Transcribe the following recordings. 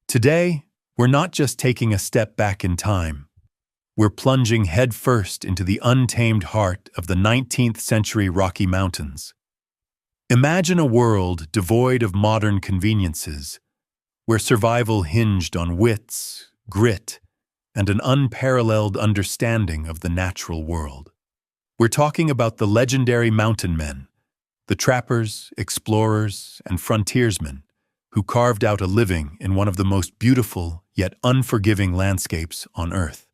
Today, we're not just taking a step back in time. We're plunging headfirst into the untamed heart of the 19th century Rocky Mountains. Imagine a world devoid of modern conveniences, where survival hinged on wits, grit, and an unparalleled understanding of the natural world. We're talking about the legendary mountain men, the trappers, explorers, and frontiersmen, who carved out a living in one of the most beautiful yet unforgiving landscapes on Earth.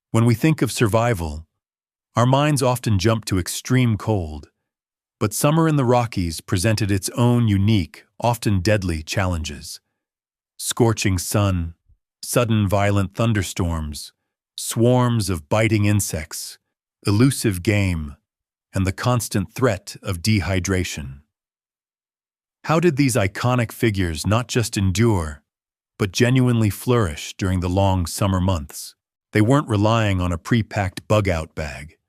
When we think of survival, our minds often jump to extreme cold, but summer in the Rockies presented its own unique, often deadly challenges. Scorching sun, sudden violent thunderstorms, swarms of biting insects, elusive game, and the constant threat of dehydration. How did these iconic figures not just endure, but genuinely flourish during the long summer months? They weren't relying on a pre-packed bug-out bag.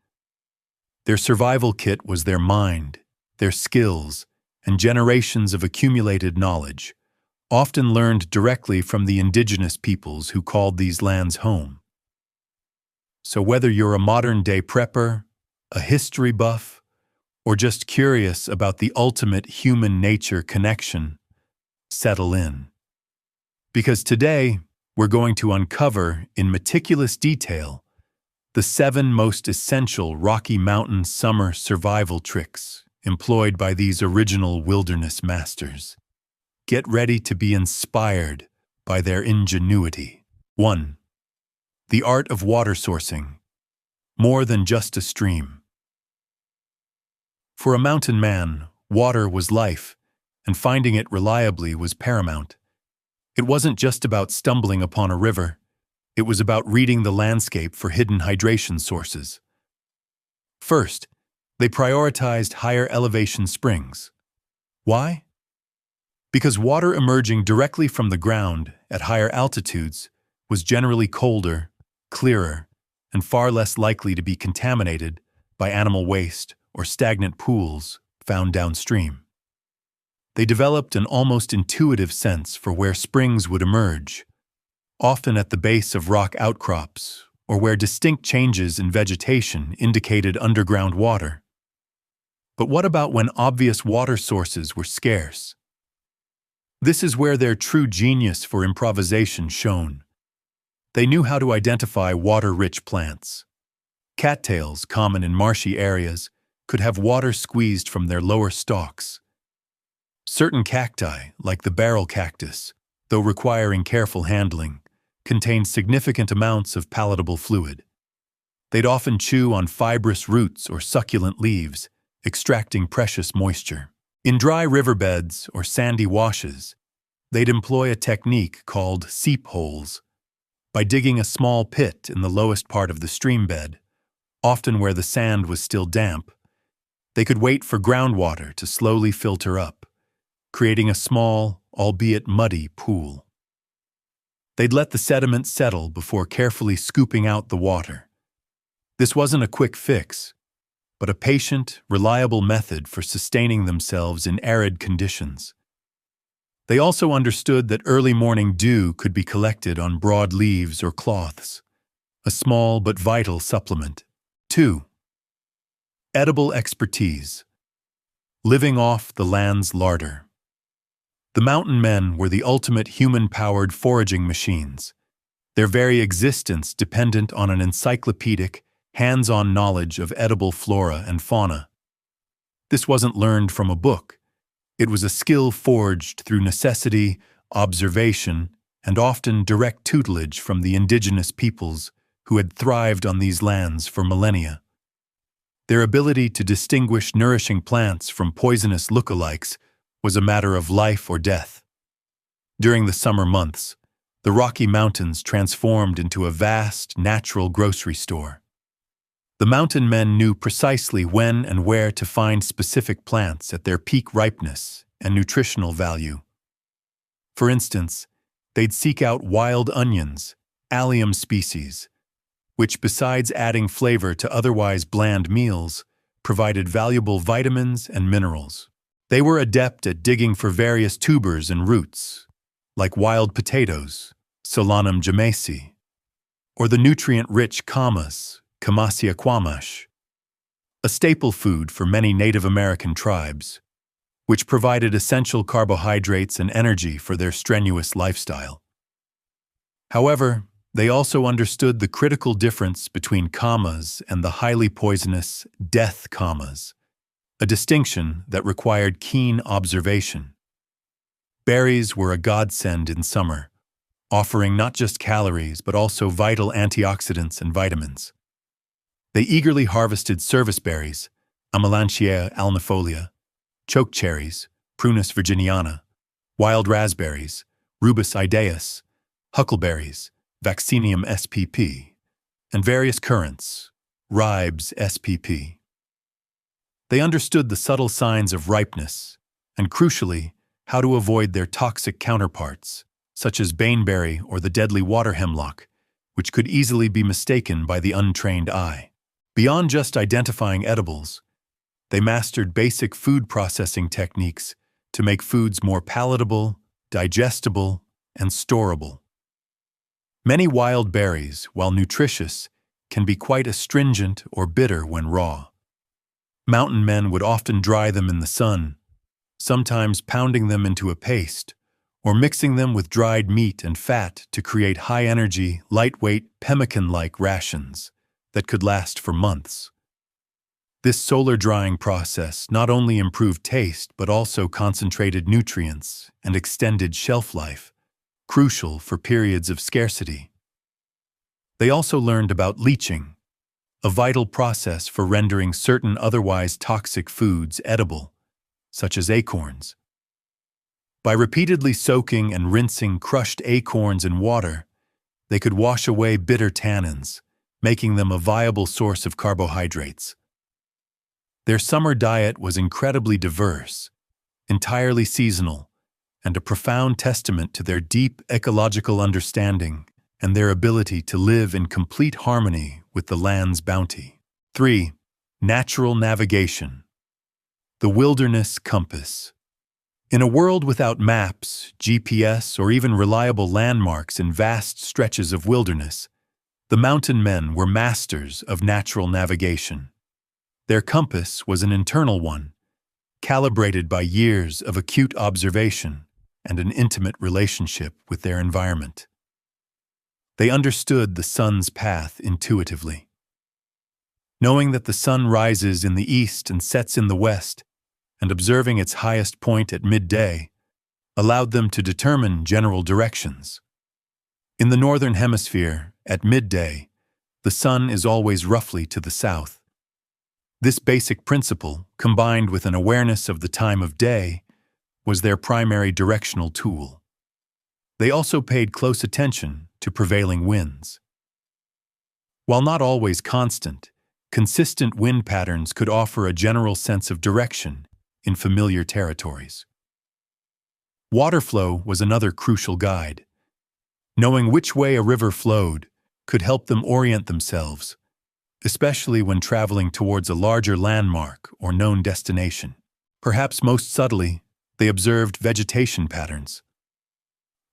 Their survival kit was their mind, their skills, and generations of accumulated knowledge, often learned directly from the indigenous peoples who called these lands home. So whether you're a modern-day prepper, a history buff, or just curious about the ultimate human-nature connection, settle in. Because today, we're going to uncover, in meticulous detail, the 7 most essential Rocky Mountain summer survival tricks employed by these original wilderness masters. Get ready to be inspired by their ingenuity. 1. The art of water sourcing. More than just a stream. For a mountain man, water was life, and finding it reliably was paramount. It wasn't just about stumbling upon a river. It was about reading the landscape for hidden hydration sources. First, they prioritized higher elevation springs. Why? Because water emerging directly from the ground at higher altitudes was generally colder, clearer, and far less likely to be contaminated by animal waste or stagnant pools found downstream. They developed an almost intuitive sense for where springs would emerge, often at the base of rock outcrops or where distinct changes in vegetation indicated underground water. But what about when obvious water sources were scarce? This is where their true genius for improvisation shone. They knew how to identify water-rich plants. Cattails, common in marshy areas, could have water squeezed from their lower stalks. Certain cacti, like the barrel cactus, though requiring careful handling, contained significant amounts of palatable fluid. They'd often chew on fibrous roots or succulent leaves, extracting precious moisture. In dry riverbeds or sandy washes, they'd employ a technique called seep holes. By digging a small pit in the lowest part of the stream bed, often where the sand was still damp, they could wait for groundwater to slowly filter up, creating a small, albeit muddy, pool. They'd let the sediment settle before carefully scooping out the water. This wasn't a quick fix, but a patient, reliable method for sustaining themselves in arid conditions. They also understood that early morning dew could be collected on broad leaves or cloths, a small but vital supplement. 2. Edible expertise. Living off the land's larder. The mountain men were the ultimate human-powered foraging machines, their very existence dependent on an encyclopedic, hands-on knowledge of edible flora and fauna. This wasn't learned from a book. It was a skill forged through necessity, observation, and often direct tutelage from the indigenous peoples who had thrived on these lands for millennia. Their ability to distinguish nourishing plants from poisonous lookalikes was a matter of life or death. During the summer months, the Rocky Mountains transformed into a vast, natural grocery store. The mountain men knew precisely when and where to find specific plants at their peak ripeness and nutritional value. For instance, they'd seek out wild onions, allium species, which besides adding flavor to otherwise bland meals, provided valuable vitamins and minerals. They were adept at digging for various tubers and roots, like wild potatoes, Solanum jamesi, or the nutrient-rich camas, Camassia quamash, a staple food for many Native American tribes, which provided essential carbohydrates and energy for their strenuous lifestyle. However, they also understood the critical difference between camas and the highly poisonous death camas, a distinction that required keen observation. Berries were a godsend in summer, offering not just calories but also vital antioxidants and vitamins. They eagerly harvested service berries, Amelanchier alnifolia, chokecherries, Prunus virginiana, wild raspberries, Rubus idaeus, huckleberries, Vaccinium spp, and various currants, Ribes spp. They understood the subtle signs of ripeness, and crucially, how to avoid their toxic counterparts, such as baneberry or the deadly water hemlock, which could easily be mistaken by the untrained eye. Beyond just identifying edibles, they mastered basic food processing techniques to make foods more palatable, digestible, and storable. Many wild berries, while nutritious, can be quite astringent or bitter when raw. Mountain men would often dry them in the sun, sometimes pounding them into a paste, or mixing them with dried meat and fat to create high-energy, lightweight, pemmican-like rations that could last for months. This solar drying process not only improved taste but also concentrated nutrients and extended shelf life, crucial for periods of scarcity. They also learned about leaching, a vital process for rendering certain otherwise toxic foods edible, such as acorns. By repeatedly soaking and rinsing crushed acorns in water, they could wash away bitter tannins, making them a viable source of carbohydrates. Their summer diet was incredibly diverse, entirely seasonal, and a profound testament to their deep ecological understanding and their ability to live in complete harmony with the land's bounty. 3. Natural navigation. The wilderness compass. In a world without maps, GPS, or even reliable landmarks in vast stretches of wilderness, the mountain men were masters of natural navigation. Their compass was an internal one, calibrated by years of acute observation and an intimate relationship with their environment. They understood the sun's path intuitively. Knowing that the sun rises in the east and sets in the west, and observing its highest point at midday, allowed them to determine general directions. In the northern hemisphere, at midday, the sun is always roughly to the south. This basic principle, combined with an awareness of the time of day, was their primary directional tool. They also paid close attention to prevailing winds. While not always constant, consistent wind patterns could offer a general sense of direction in familiar territories. Water flow was another crucial guide. Knowing which way a river flowed could help them orient themselves, especially when traveling towards a larger landmark or known destination. Perhaps most subtly, they observed vegetation patterns.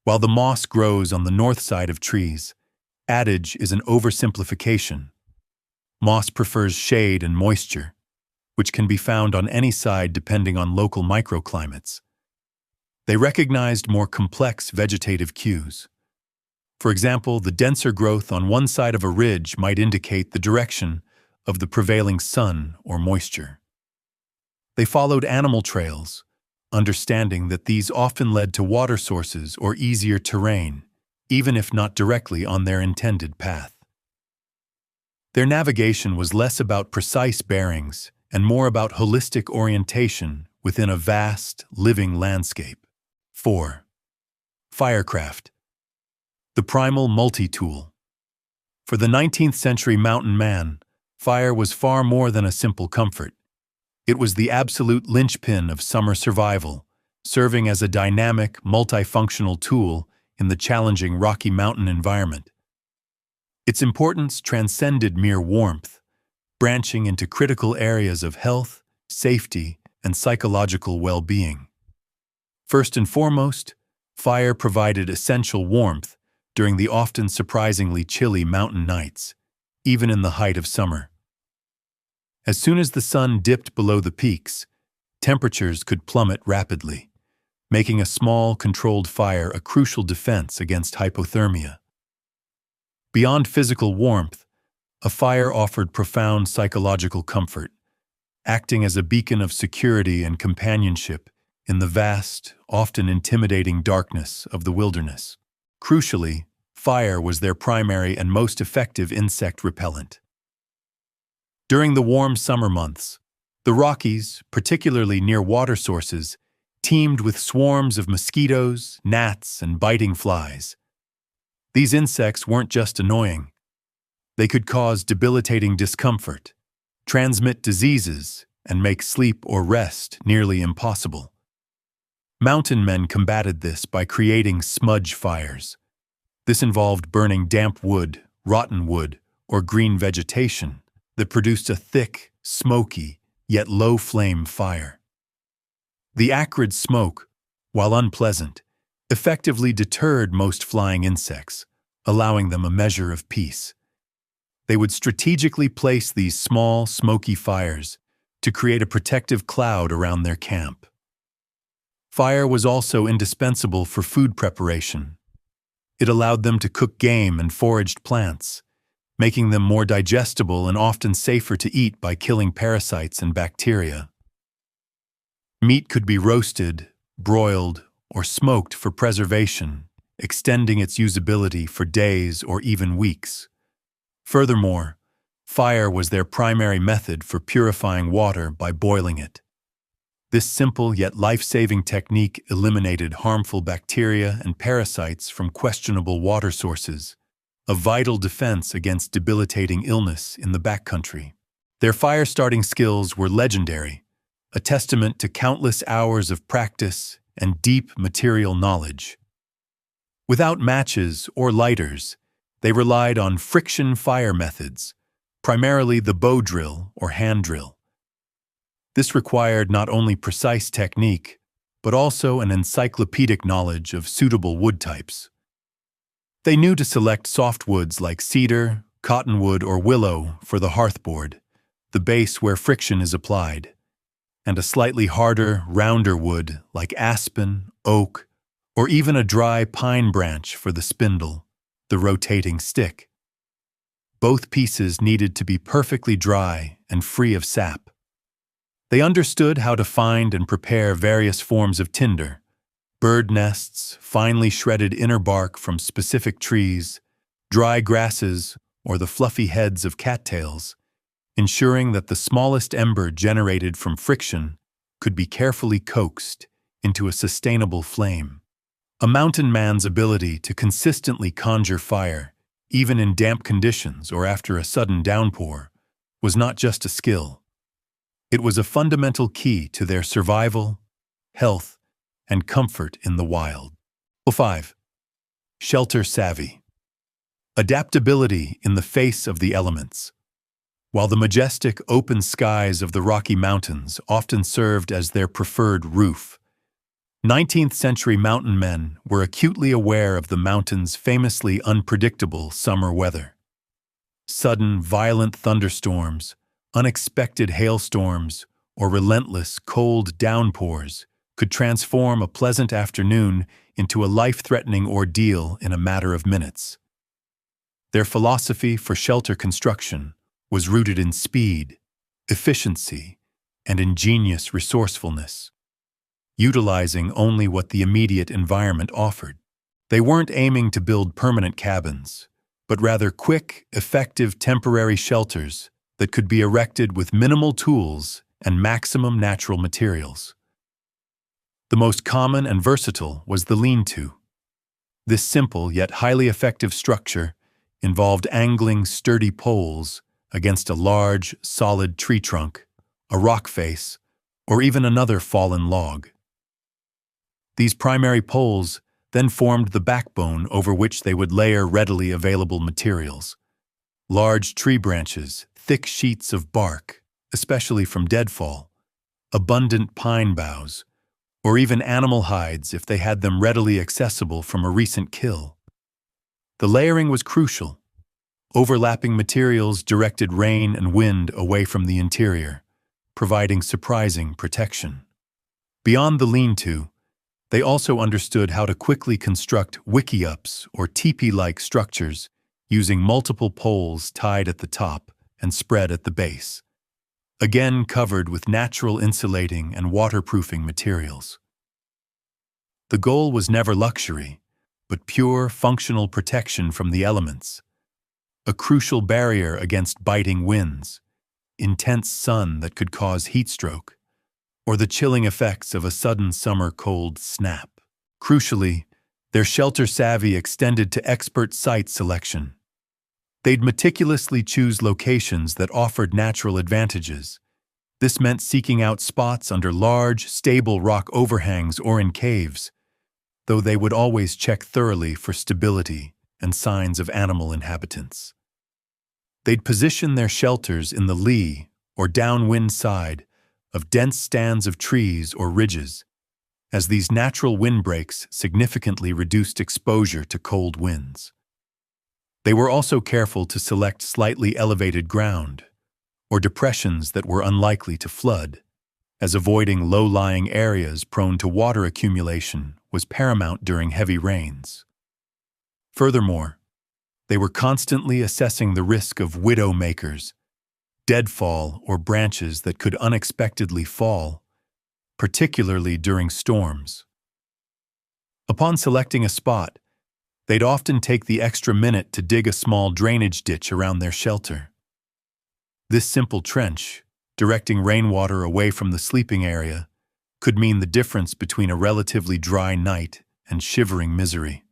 While the moss grows on the north side of trees, adage is an oversimplification. Moss prefers shade and moisture, which can be found on any side depending on local microclimates. They recognized more complex vegetative cues. For example, the denser growth on one side of a ridge might indicate the direction of the prevailing sun or moisture. They followed animal trails, understanding that these often led to water sources or easier terrain, even if not directly on their intended path. Their navigation was less about precise bearings and more about holistic orientation within a vast, living landscape. 4. Firecraft. The primal multi-tool. For the 19th century mountain man, fire was far more than a simple comfort. It was the absolute linchpin of summer survival, serving as a dynamic, multifunctional tool in the challenging Rocky Mountain environment. Its importance transcended mere warmth, branching into critical areas of health, safety, and psychological well-being. First and foremost, Fire provided essential warmth during the often surprisingly chilly mountain nights, even in the height of summer. As soon as the sun dipped below the peaks, temperatures could plummet rapidly, making a small, controlled fire a crucial defense against hypothermia. Beyond physical warmth, a fire offered profound psychological comfort, acting as a beacon of security and companionship in the vast, often intimidating darkness of the wilderness. Crucially, fire was their primary and most effective insect repellent. During the warm summer months, the Rockies, particularly near water sources, teemed with swarms of mosquitoes, gnats, and biting flies. These insects weren't just annoying. They could cause debilitating discomfort, transmit diseases, and make sleep or rest nearly impossible. Mountain men combated this by creating smudge fires. This involved burning damp wood, rotten wood, or green vegetation that produced a thick, smoky, yet low-flame fire. The acrid smoke, while unpleasant, effectively deterred most flying insects, allowing them a measure of peace. They would strategically place these small, smoky fires to create a protective cloud around their camp. Fire was also indispensable for food preparation. It allowed them to cook game and foraged plants, making them more digestible and often safer to eat by killing parasites and bacteria. Meat could be roasted, broiled, or smoked for preservation, extending its usability for days or even weeks. Furthermore, fire was their primary method for purifying water by boiling it. This simple yet life-saving technique eliminated harmful bacteria and parasites from questionable water sources, a vital defense against debilitating illness in the backcountry. Their fire-starting skills were legendary, a testament to countless hours of practice and deep material knowledge. Without matches or lighters, they relied on friction fire methods, primarily the bow drill or hand drill. This required not only precise technique, but also an encyclopedic knowledge of suitable wood types. They knew to select soft woods like cedar, cottonwood, or willow for the hearthboard, the base where friction is applied, and a slightly harder, rounder wood like aspen, oak, or even a dry pine branch for the spindle, the rotating stick. Both pieces needed to be perfectly dry and free of sap. They understood how to find and prepare various forms of tinder, bird nests, finely shredded inner bark from specific trees, dry grasses, or the fluffy heads of cattails, ensuring that the smallest ember generated from friction could be carefully coaxed into a sustainable flame. A mountain man's ability to consistently conjure fire, even in damp conditions or after a sudden downpour, was not just a skill. It was a fundamental key to their survival, health, and comfort in the wild. 5. Shelter savvy. Adaptability in the face of the elements. While the majestic open skies of the Rocky Mountains often served as their preferred roof, 19th century mountain men were acutely aware of the mountains' famously unpredictable summer weather. Sudden, violent thunderstorms, unexpected hailstorms, or relentless, cold downpours could transform a pleasant afternoon into a life-threatening ordeal in a matter of minutes. Their philosophy for shelter construction was rooted in speed, efficiency, and ingenious resourcefulness, utilizing only what the immediate environment offered. They weren't aiming to build permanent cabins, but rather quick, effective temporary shelters that could be erected with minimal tools and maximum natural materials. The most common and versatile was the lean-to. This simple yet highly effective structure involved angling sturdy poles against a large, solid tree trunk, a rock face, or even another fallen log. These primary poles then formed the backbone over which they would layer readily available materials. Large tree branches, thick sheets of bark, especially from deadfall, abundant pine boughs, or even animal hides if they had them readily accessible from a recent kill. The layering was crucial. Overlapping materials directed rain and wind away from the interior, providing surprising protection. Beyond the lean-to, they also understood how to quickly construct wickiups or teepee-like structures using multiple poles tied at the top and spread at the base, again covered with natural insulating and waterproofing materials. The goal was never luxury, but pure functional protection from the elements, a crucial barrier against biting winds, intense sun that could cause heat stroke, or the chilling effects of a sudden summer cold snap. Crucially, their shelter savvy extended to expert site selection. They'd meticulously choose locations that offered natural advantages. This meant seeking out spots under large, stable rock overhangs or in caves, though they would always check thoroughly for stability and signs of animal inhabitants. They'd position their shelters in the lee or downwind side of dense stands of trees or ridges, as these natural windbreaks significantly reduced exposure to cold winds. They were also careful to select slightly elevated ground, or depressions that were unlikely to flood, as avoiding low-lying areas prone to water accumulation was paramount during heavy rains. Furthermore, they were constantly assessing the risk of widow-makers, deadfall or branches that could unexpectedly fall, particularly during storms. Upon selecting a spot, they'd often take the extra minute to dig a small drainage ditch around their shelter. This simple trench, directing rainwater away from the sleeping area, could mean the difference between a relatively dry night and shivering misery.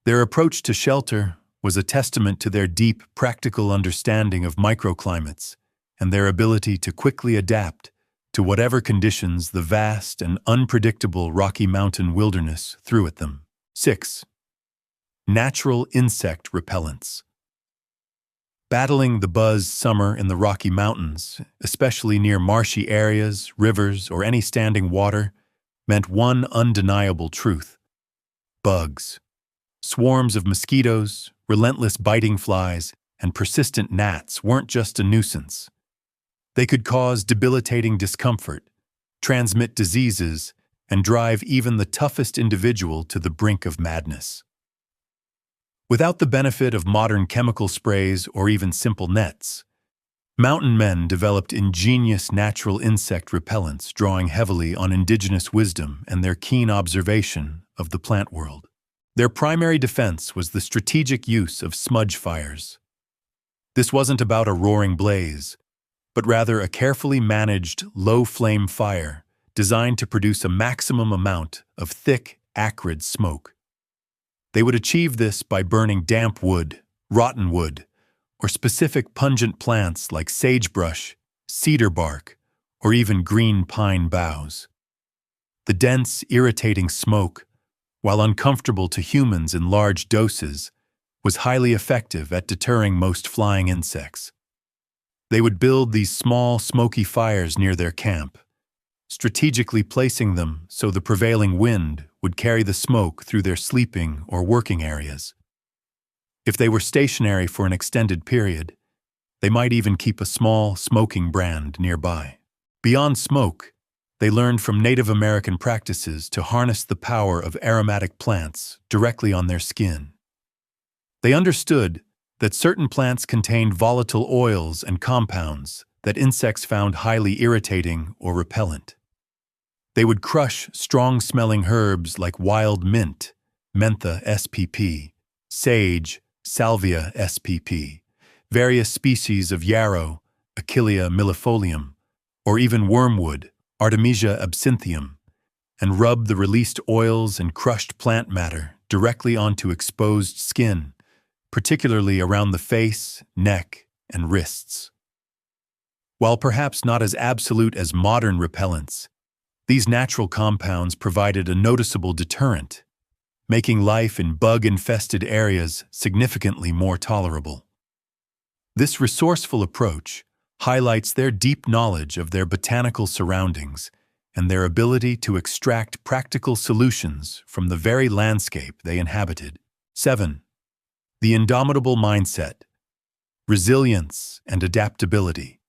Their approach to shelter was a testament to their deep, practical understanding of microclimates and their ability to quickly adapt to whatever conditions the vast and unpredictable Rocky Mountain wilderness threw at them. 6. Natural insect repellents. Battling the buzz summer in the Rocky Mountains, especially near marshy areas, rivers, or any standing water, meant one undeniable truth: bugs. Swarms of mosquitoes, relentless biting flies, and persistent gnats weren't just a nuisance. They could cause debilitating discomfort, transmit diseases, and drive even the toughest individual to the brink of madness. Without the benefit of modern chemical sprays or even simple nets, mountain men developed ingenious natural insect repellents drawing heavily on indigenous wisdom and their keen observation of the plant world. Their primary defense was the strategic use of smudge fires. This wasn't about a roaring blaze, but rather a carefully managed, low-flame fire designed to produce a maximum amount of thick, acrid smoke. They would achieve this by burning damp wood, rotten wood, or specific pungent plants like sagebrush, cedar bark, or even green pine boughs. The dense, irritating smoke, while uncomfortable to humans in large doses, was highly effective at deterring most flying insects. They would build these small, smoky fires near their camp, strategically placing them so the prevailing wind would carry the smoke through their sleeping or working areas. If they were stationary for an extended period, they might even keep a small, smoking brand nearby. Beyond smoke, they learned from Native American practices to harness the power of aromatic plants directly on their skin. They understood that certain plants contained volatile oils and compounds that insects found highly irritating or repellent. They would crush strong-smelling herbs like wild mint, Mentha spp, sage, Salvia spp, various species of yarrow, Achillea millefolium, or even wormwood, Artemisia absinthium, and rub the released oils and crushed plant matter directly onto exposed skin, particularly around the face, neck, and wrists. While perhaps not as absolute as modern repellents, these natural compounds provided a noticeable deterrent, making life in bug-infested areas significantly more tolerable. This resourceful approach highlights their deep knowledge of their botanical surroundings and their ability to extract practical solutions from the very landscape they inhabited. 7. The indomitable mindset, resilience, and adaptability.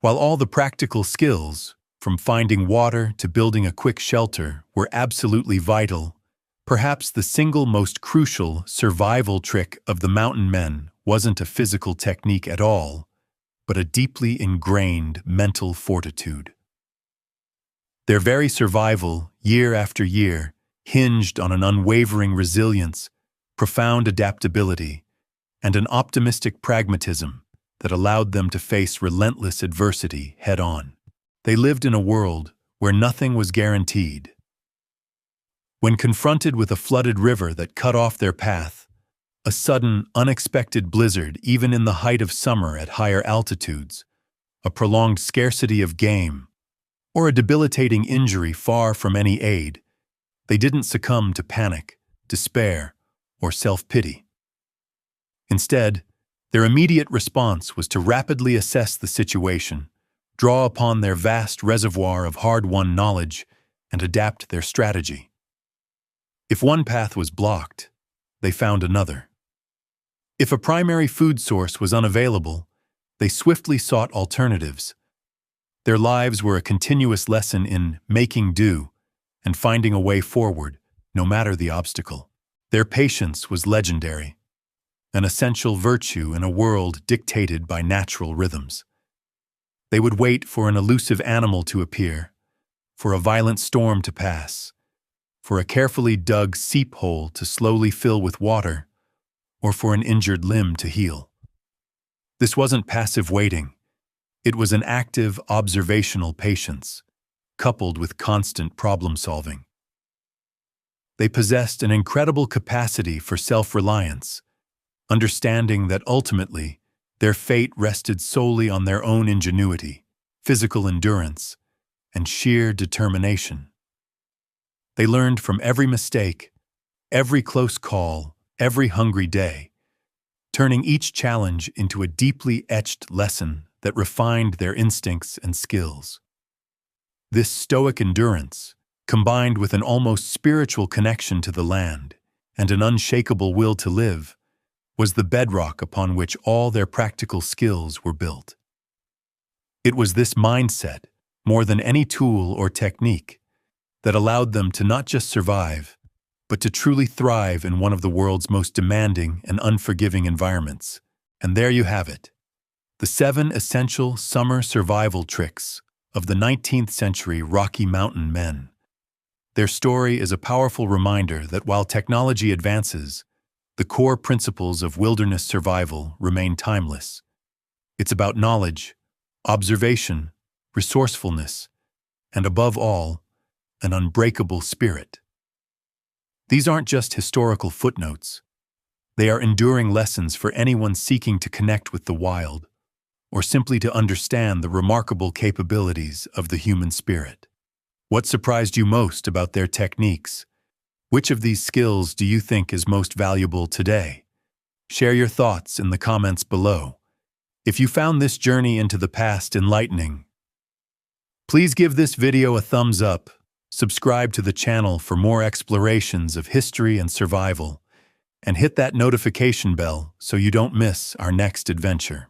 While all the practical skills, from finding water to building a quick shelter, were absolutely vital, perhaps the single most crucial survival trick of the mountain men wasn't a physical technique at all, but a deeply ingrained mental fortitude. Their very survival, year after year, hinged on an unwavering resilience, profound adaptability, and an optimistic pragmatism that allowed them to face relentless adversity head-on. They lived in a world where nothing was guaranteed. When confronted with a flooded river that cut off their path, a sudden, unexpected blizzard even in the height of summer at higher altitudes, a prolonged scarcity of game, or a debilitating injury far from any aid, they didn't succumb to panic, despair, or self-pity. Instead, their immediate response was to rapidly assess the situation, draw upon their vast reservoir of hard-won knowledge, and adapt their strategy. If one path was blocked, they found another. If a primary food source was unavailable, they swiftly sought alternatives. Their lives were a continuous lesson in making do and finding a way forward, no matter the obstacle. Their patience was legendary, an essential virtue in a world dictated by natural rhythms. They would wait for an elusive animal to appear, for a violent storm to pass, for a carefully dug seep hole to slowly fill with water, or for an injured limb to heal. This wasn't passive waiting. It was an active, observational patience, coupled with constant problem-solving. They possessed an incredible capacity for self-reliance, understanding that ultimately, their fate rested solely on their own ingenuity, physical endurance, and sheer determination. They learned from every mistake, every close call, every hungry day, turning each challenge into a deeply etched lesson that refined their instincts and skills. This stoic endurance, combined with an almost spiritual connection to the land and an unshakable will to live, was the bedrock upon which all their practical skills were built. It was this mindset, more than any tool or technique, that allowed them to not just survive, but to truly thrive in one of the world's most demanding and unforgiving environments. And there you have it, the 7 essential summer survival tricks of the 19th century Rocky Mountain men. Their story is a powerful reminder that while technology advances, the core principles of wilderness survival remain timeless. It's about knowledge, observation, resourcefulness, and above all, an unbreakable spirit. These aren't just historical footnotes. They are enduring lessons for anyone seeking to connect with the wild, or simply to understand the remarkable capabilities of the human spirit. What surprised you most about their techniques? Which of these skills do you think is most valuable today? Share your thoughts in the comments below. If you found this journey into the past enlightening, please give this video a thumbs up, subscribe to the channel for more explorations of history and survival, and hit that notification bell so you don't miss our next adventure.